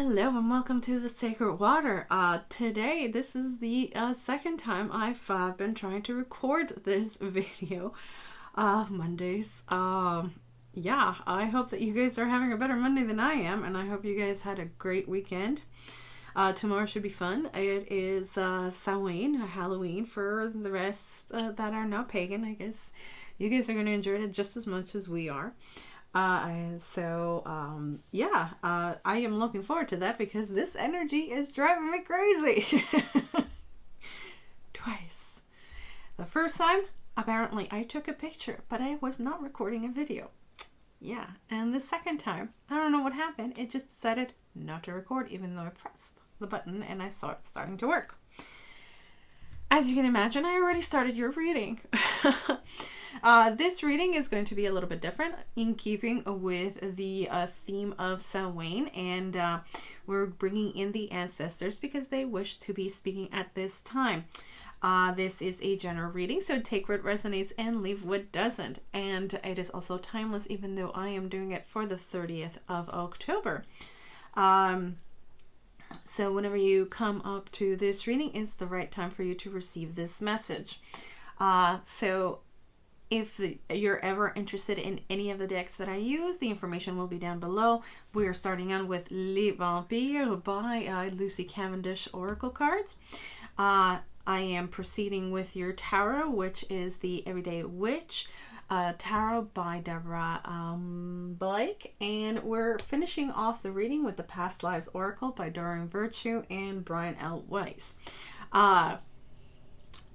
Hello and welcome to the Sacred Water. Today, this is the second time I've been trying to record this video Mondays. Yeah, I hope that you guys are having a better Monday than I am, and I hope you guys had a great weekend. Tomorrow should be fun. It is Samhain, Halloween, for the rest that are not pagan. I guess you guys are going to enjoy it just as much as we are. I am looking forward to that because this energy is driving me crazy. Twice. The first time, apparently I took a picture, but I was not recording a video. Yeah, and the second time, I don't know what happened. It just decided not to record even though I pressed the button and I saw it starting to work. As you can imagine, I already started your reading. This reading is going to be a little bit different in keeping with the theme of Samhain, and we're bringing in the ancestors because they wish to be speaking at this time. This is a general reading, so take what resonates and leave what doesn't. And it is also timeless, even though I am doing it for the 30th of October. So whenever you come up to this reading, it's the right time for you to receive this message. So if you're ever interested in any of the decks that I use, the information will be down below. We are starting on with Les Vampires by Lucy Cavendish Oracle cards. I am proceeding with your tarot, which is the Everyday Witch tarot by Deborah Blake, and we're finishing off the reading with the Past Lives Oracle by Doreen and Brian L. Weiss.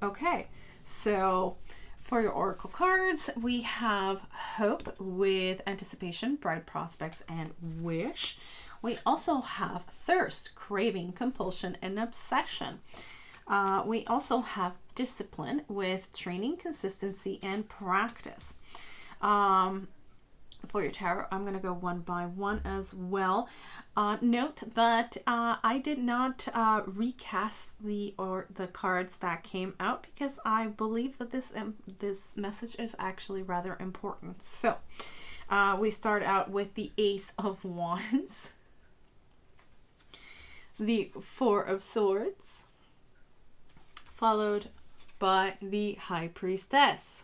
Okay, so for your oracle cards, we have Hope with Anticipation, Bright Prospects, and Wish. We also have Thirst, Craving, Compulsion, and Obsession. We also have Discipline with Training, Consistency, and Practice. For your tarot, I'm going to go one by one as well. Note that I did not recast the cards that came out because I believe that this message is actually rather important. So we start out with the Ace of Wands, the Four of Swords, followed by the High Priestess.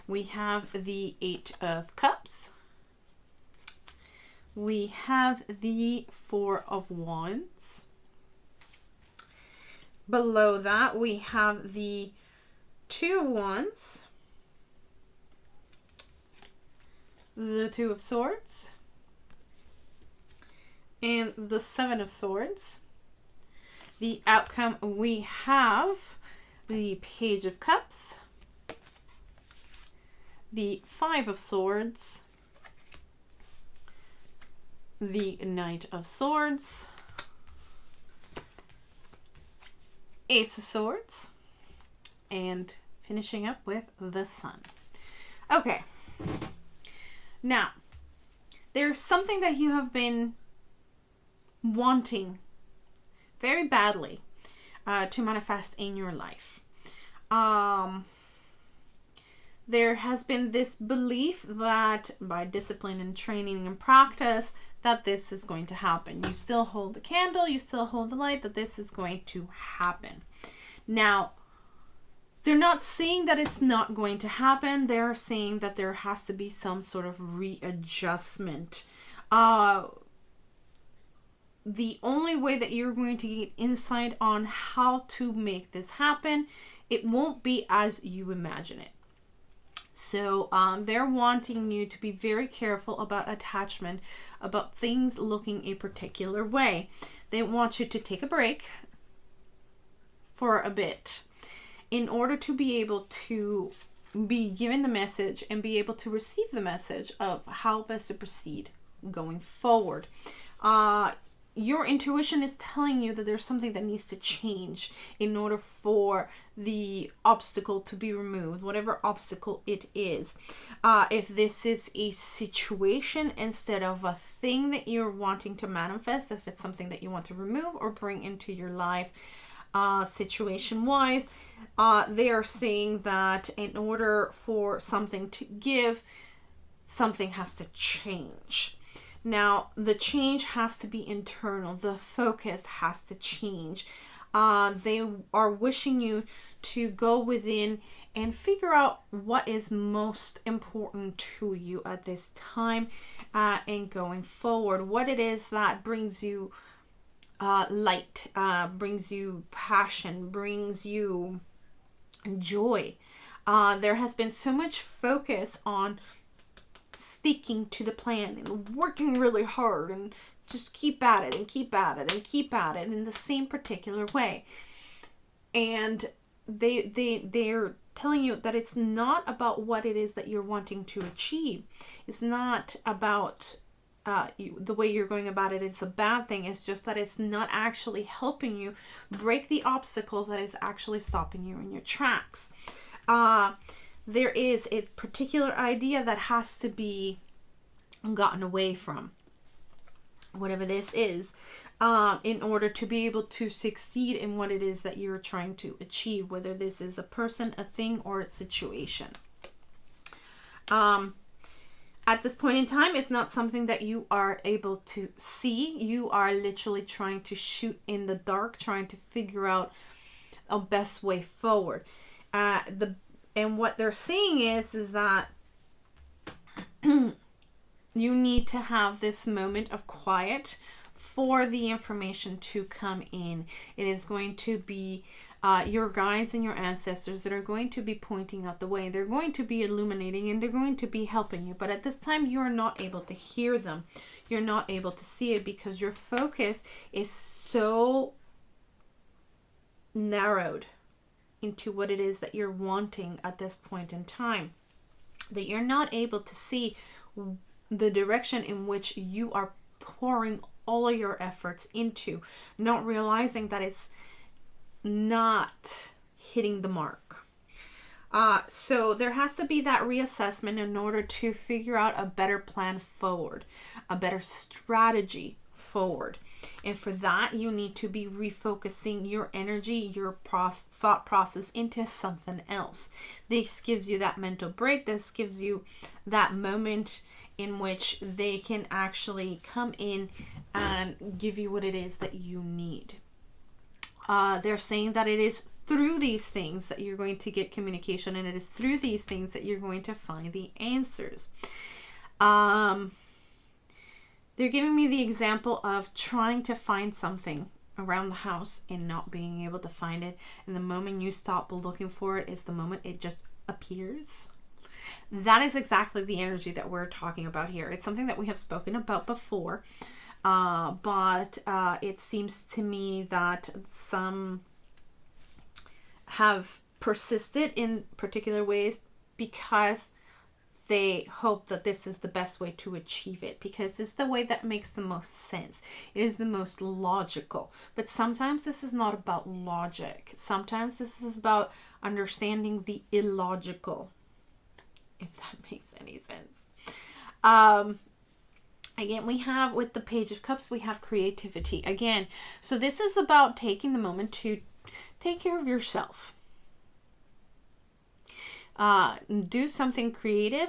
We have the Eight of Cups. We have the Four of Wands. Below that, we have the Two of Wands, the Two of Swords, and the Seven of Swords. The outcome, we have the Page of Cups, the Five of Swords, the Knight of Swords, Ace of Swords, and finishing up with the Sun. Okay, now there's something that you have been wanting very badly to manifest in your life. There has been this belief that by discipline and training and practice that this is going to happen. You still hold the candle, you still hold the light, that this is going to happen. Now, they're not saying that it's not going to happen. They're saying that there has to be some sort of readjustment. The only way that you're going to get insight on how to make this happen, it won't be as you imagine it. So they're wanting you to be very careful about attachment, about things looking a particular way. They want you to take a break for a bit in order to be able to be given the message and be able to receive the message of how best to proceed going forward. Your intuition is telling you that there's something that needs to change in order for the obstacle to be removed, whatever obstacle it is. If this is a situation instead of a thing that you're wanting to manifest, if it's something that you want to remove or bring into your life, situation-wise, they are saying that in order for something to give, something has to change. Now, the change has to be internal. The focus has to change. They are wishing you to go within and figure out what is most important to you at this time, and going forward. What it is that brings you light, brings you passion, brings you joy. There has been so much focus on sticking to the plan and working really hard and just keep at it and keep at it and keep at it in the same particular way. And they're telling you that it's not about what it is that you're wanting to achieve. It's not about the way you're going about it. It's a bad thing. It's just that it's not actually helping you break the obstacle that is actually stopping you in your tracks. There is a particular idea that has to be gotten away from, whatever this is, in order to be able to succeed in what it is that you're trying to achieve, whether this is a person, a thing, or a situation. At this point in time, it's not something that you are able to see. You are literally trying to shoot in the dark, trying to figure out a best way forward. And what they're saying is that you need to have this moment of quiet for the information to come in. It is going to be your guides and your ancestors that are going to be pointing out the way. They're going to be illuminating and they're going to be helping you. But at this time, you are not able to hear them. You're not able to see it because your focus is so narrowed into what it is that you're wanting at this point in time, that you're not able to see the direction in which you are pouring all of your efforts into, not realizing that it's not hitting the mark. So there has to be that reassessment in order to figure out a better plan forward, a better strategy forward. And for that, you need to be refocusing your energy, your thought process into something else. This gives you that mental break. This gives you that moment in which they can actually come in and give you what it is that you need. They're saying that it is through these things that you're going to get communication, and it is through these things that you're going to find the answers. They're giving me the example of trying to find something around the house and not being able to find it. And the moment you stop looking for it is the moment it just appears. That is exactly the energy that we're talking about here. It's something that we have spoken about before. But it seems to me that some have persisted in particular ways because they hope that this is the best way to achieve it, because it's the way that makes the most sense. It is the most logical. But sometimes this is not about logic. Sometimes this is about understanding the illogical, if that makes any sense. Again, we have with the Page of Cups, we have creativity again. So this is about taking the moment to take care of yourself. Do something creative.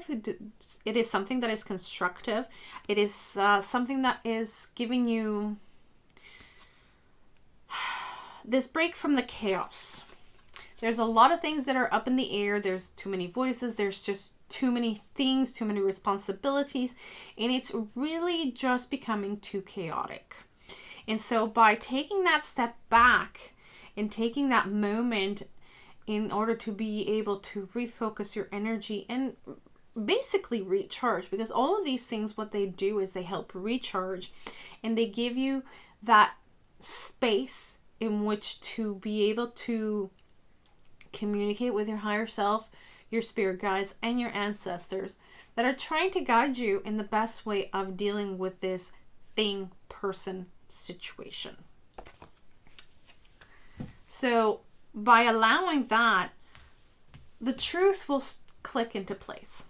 It is something that is constructive. It is something that is giving you this break from the chaos. There's a lot of things that are up in the air. There's too many voices. There's just too many things, too many responsibilities, and it's really just becoming too chaotic. And so by taking that step back and taking that moment in order to be able to refocus your energy and basically recharge, because all of these things, what they do is they help recharge and they give you that space in which to be able to communicate with your higher self, your spirit guides, and your ancestors that are trying to guide you in the best way of dealing with this thing, person, situation. So by allowing that, the truth will click into place.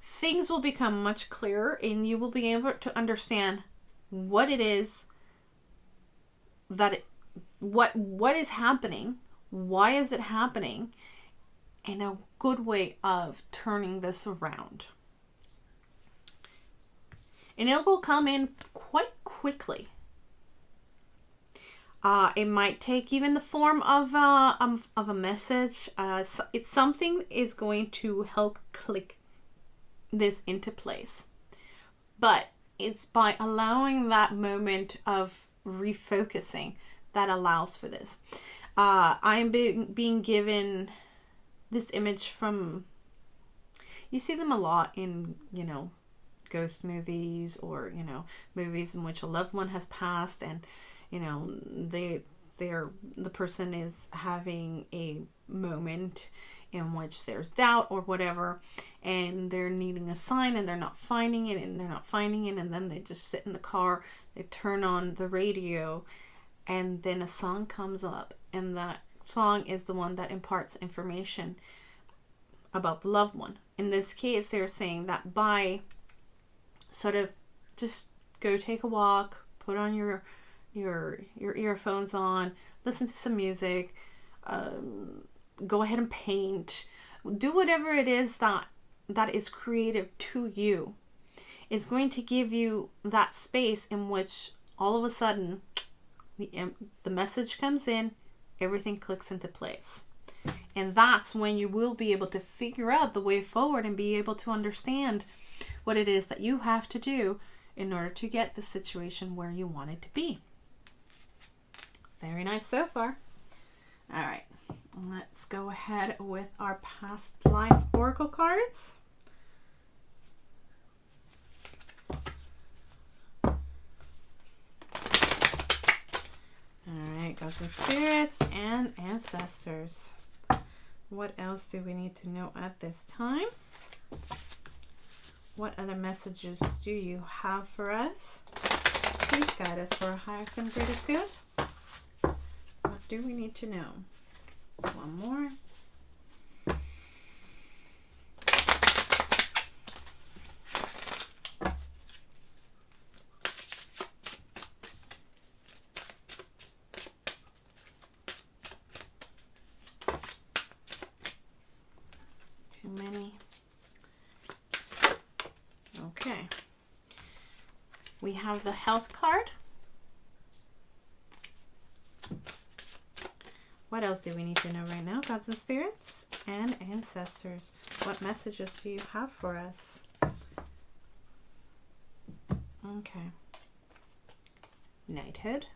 Things will become much clearer and you will be able to understand what it is that what is happening, why is it happening, and a good way of turning this around. and it will come in quite quickly. It might take even the form of a message. It's something is going to help click this into place. But it's by allowing that moment of refocusing that allows for this. I'm being given this image from, you see them a lot in, ghost movies, or, movies in which a loved one has passed, and, the person is having a moment in which there's doubt or whatever, and they're needing a sign and they're not finding it, and then they just sit in the car, they turn on the radio, and then a song comes up, and that song is the one that imparts information about the loved one. In this case, they're saying that by sort of just go take a walk, put on your earphones on, listen to some music, go ahead and paint, do whatever it is that is creative to you. It's going to give you that space in which all of a sudden the message comes in, everything clicks into place. And that's when you will be able to figure out the way forward and be able to understand what it is that you have to do in order to get the situation where you want it to be. Very nice so far. All right, let's go ahead with our past life oracle cards. All right, gods and spirits and ancestors. What else do we need to know at this time? What other messages do you have for us? Please guide us for our highest and greatest good. What do we need to know? One more. Too many. Okay. We have the health card. What else do we need to know right now? Gods and spirits and ancestors. What messages do you have for us? Okay. Knighthood.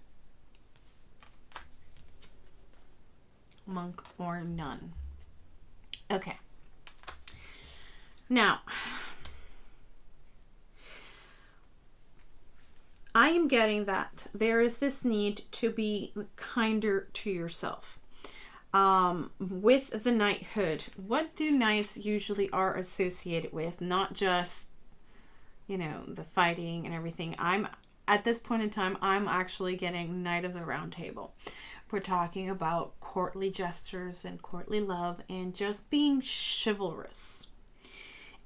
Monk or nun. Okay. Now, I am getting that there is this need to be kinder to yourself. With the knighthood, what do knights usually are associated with? Not just, the fighting and everything. At this point in time, I'm actually getting Knight of the Round Table. We're talking about courtly gestures and courtly love and just being chivalrous.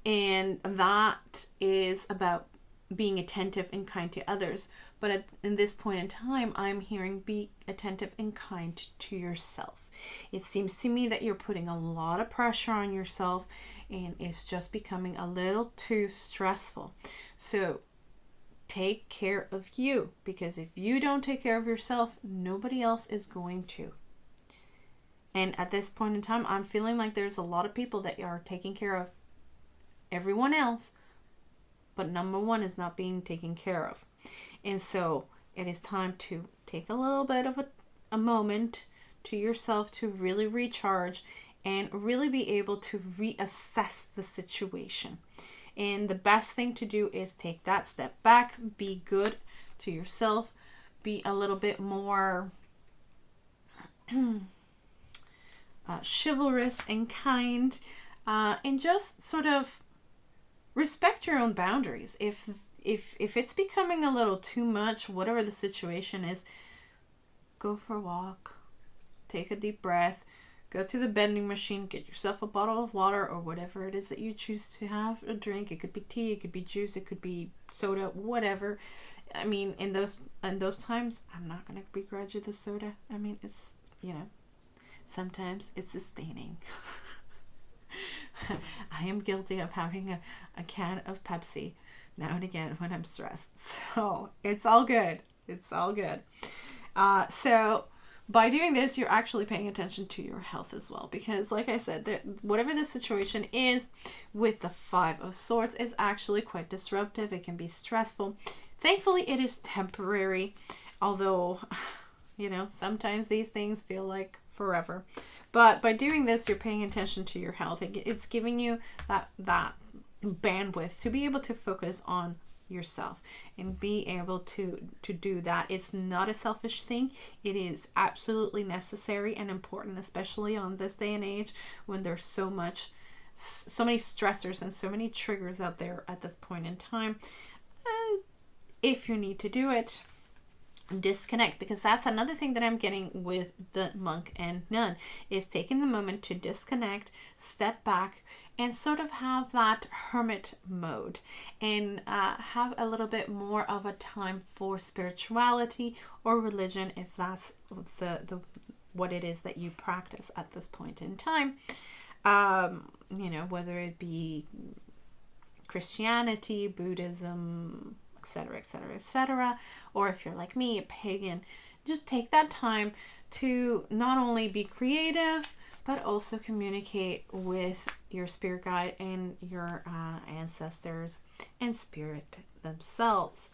And that is about being attentive and kind to others. But in this point in time, I'm hearing be attentive and kind to yourself. It seems to me that you're putting a lot of pressure on yourself, and it's just becoming a little too stressful. So take care of you, because if you don't take care of yourself, nobody else is going to. And at this point in time, I'm feeling like there's a lot of people that are taking care of everyone else, but number one is not being taken care of. And so it is time to take a little bit of a moment to yourself to really recharge and really be able to reassess the situation. And the best thing to do is take that step back, be good to yourself, be a little bit more chivalrous and kind, and just sort of respect your own boundaries. If it's becoming a little too much, whatever the situation is, go for a walk, take a deep breath, go to the vending machine, get yourself a bottle of water or whatever it is that you choose to have a drink. It could be tea, it could be juice, it could be soda, whatever. I mean, in those times, I'm not going to begrudge you the soda. I mean, it's, sometimes it's sustaining. I am guilty of having a can of Pepsi now and again when I'm stressed. So it's all good. It's all good. So by doing this, you're actually paying attention to your health as well, because like I said, that whatever the situation is with the Five of Swords is actually quite disruptive. It can be stressful. Thankfully, it is temporary, although, you know, sometimes these things feel like forever. But by doing this, you're paying attention to your health. It's giving you that bandwidth to be able to focus on yourself and be able to do that. It's not a selfish thing. It is absolutely necessary and important, especially on this day and age when there's so many stressors and so many triggers out there at this point in time. If you need to do it, disconnect, because that's another thing that I'm getting with the monk and nun, is taking the moment to disconnect, step back, and sort of have that hermit mode, and have a little bit more of a time for spirituality or religion, if that's the what it is that you practice at this point in time. You know, whether it be Christianity, Buddhism, etc., etc., etc., or if you're like me, a pagan, just take that time to not only be creative, but also communicate with your spirit guide and your ancestors and spirit themselves.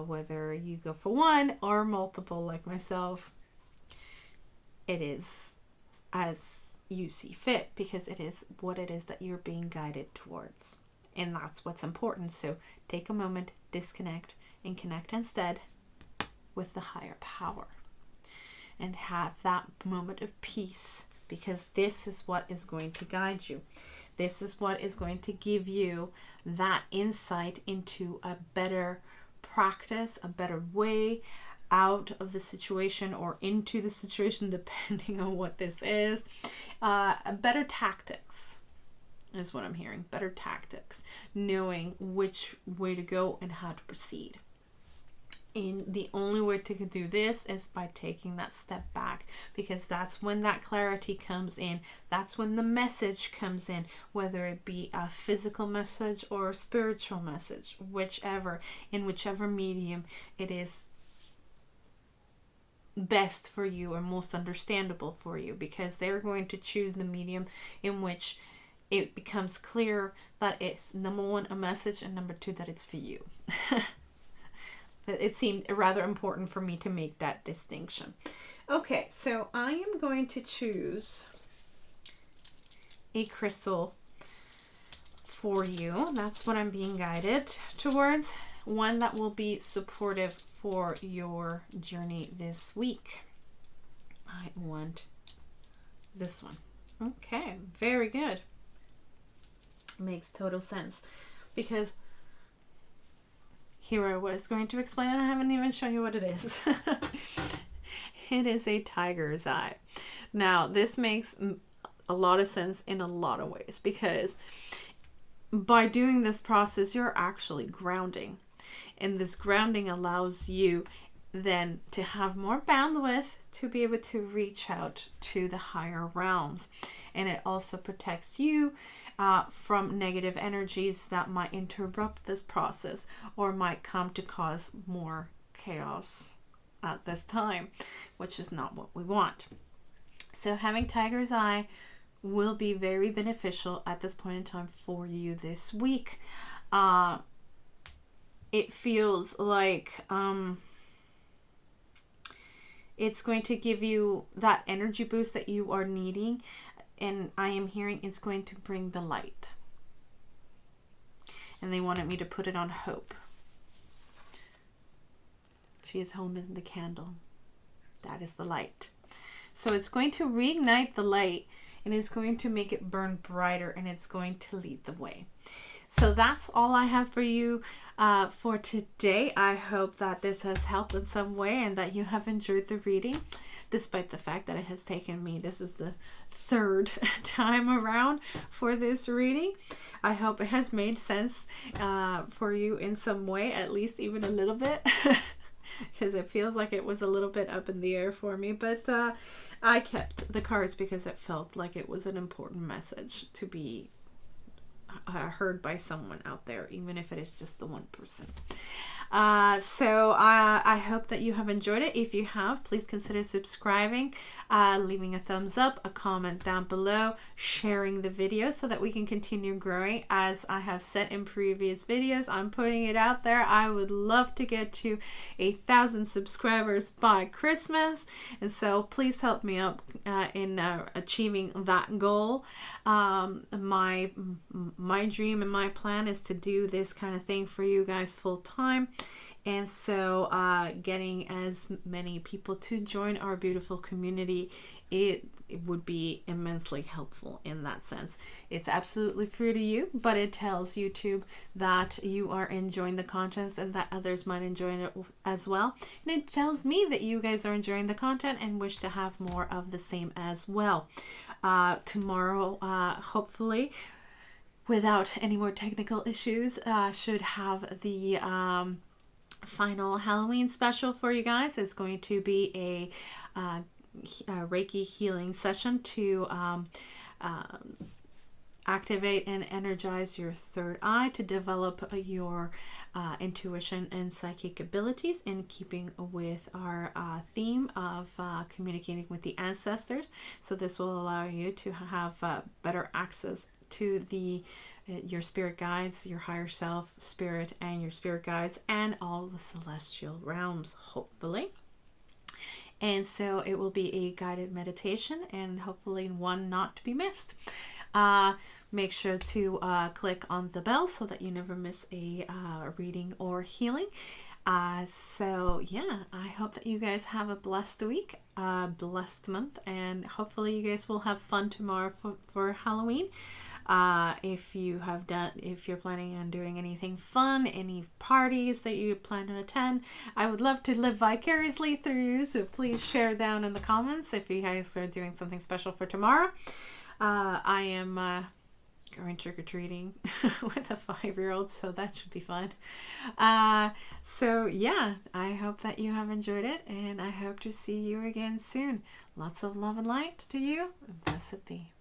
Whether you go for one or multiple like myself, it is as you see fit, because it is what it is that you're being guided towards. And that's what's important. So take a moment, disconnect, and connect instead with the higher power. And have that moment of peace, because this is what is going to guide you. This is what is going to give you that insight into a better practice, a better way out of the situation or into the situation, depending on what this is. Better tactics is what I'm hearing. Better tactics. Knowing which way to go and how to proceed. And the only way to do this is by taking that step back, because that's when that clarity comes in. That's when the message comes in, whether it be a physical message or a spiritual message, whichever medium it is best for you or most understandable for you, because they're going to choose the medium in which it becomes clear that it's, number one, a message, and number two, that it's for you. It seemed rather important for me to make that distinction. Okay, so I am going to choose a crystal for you. That's what I'm being guided towards. One that will be supportive for your journey this week. I want this one. Okay, very good. Makes total sense, because here I was going to explain and I haven't even shown you what it is. It is a tiger's eye. Now, this makes a lot of sense in a lot of ways, because by doing this process, you're actually grounding. And this grounding allows you then to have more bandwidth to be able to reach out to the higher realms. And it also protects you from negative energies that might interrupt this process or might come to cause more chaos at this time, which is not what we want. So having tiger's eye will be very beneficial at this point in time for you this week. It feels like it's going to give you that energy boost that you are needing. And I am hearing it's going to bring the light. And they wanted me to put it on hope. She is holding the candle. That is the light. So it's going to reignite the light, and it's going to make it burn brighter, and it's going to lead the way. So that's all I have for you for today. I hope that this has helped in some way and that you have enjoyed the reading, despite the fact that it has taken me, this is the third time around for this reading. I hope it has made sense for you in some way, at least even a little bit, because it feels like it was a little bit up in the air for me. But I kept the cards because it felt like it was an important message to be heard by someone out there, even if it is just the one person. So I hope that you have enjoyed it. If you have, please consider subscribing, leaving a thumbs up, a comment down below, sharing the video so that we can continue growing. As I have said in previous videos, I'm putting it out there. I would love to get to 1,000 subscribers by Christmas, and so please help me up in achieving that goal. My dream and my plan is to do this kind of thing for you guys full time, and so getting as many people to join our beautiful community, it would be immensely helpful in that sense. It's absolutely free to you, but it tells YouTube that you are enjoying the content and that others might enjoy it as well, and it tells me that you guys are enjoying the content and wish to have more of the same as well. Tomorrow, hopefully, without any more technical issues, should have the final Halloween special for you guys. It's going to be a Reiki healing session to activate and energize your third eye to develop your intuition and psychic abilities, in keeping with our theme of communicating with the ancestors. So this will allow you to have better access to your spirit guides, your higher self, spirit, and your spirit guides, and all the celestial realms, hopefully. And so it will be a guided meditation, and hopefully one not to be missed. Make sure to click on the bell so that you never miss a reading or healing. So yeah, I hope that you guys have a blessed week, blessed month, and hopefully you guys will have fun tomorrow for Halloween. If you're planning on doing anything fun, any parties that you plan to attend, I would love to live vicariously through you, so please share down in the comments if you guys are doing something special for tomorrow. I am going trick-or-treating with a 5-year-old, so that should be fun. So yeah, I hope that you have enjoyed it, and I hope to see you again soon. Lots of love and light to you, and blessed be.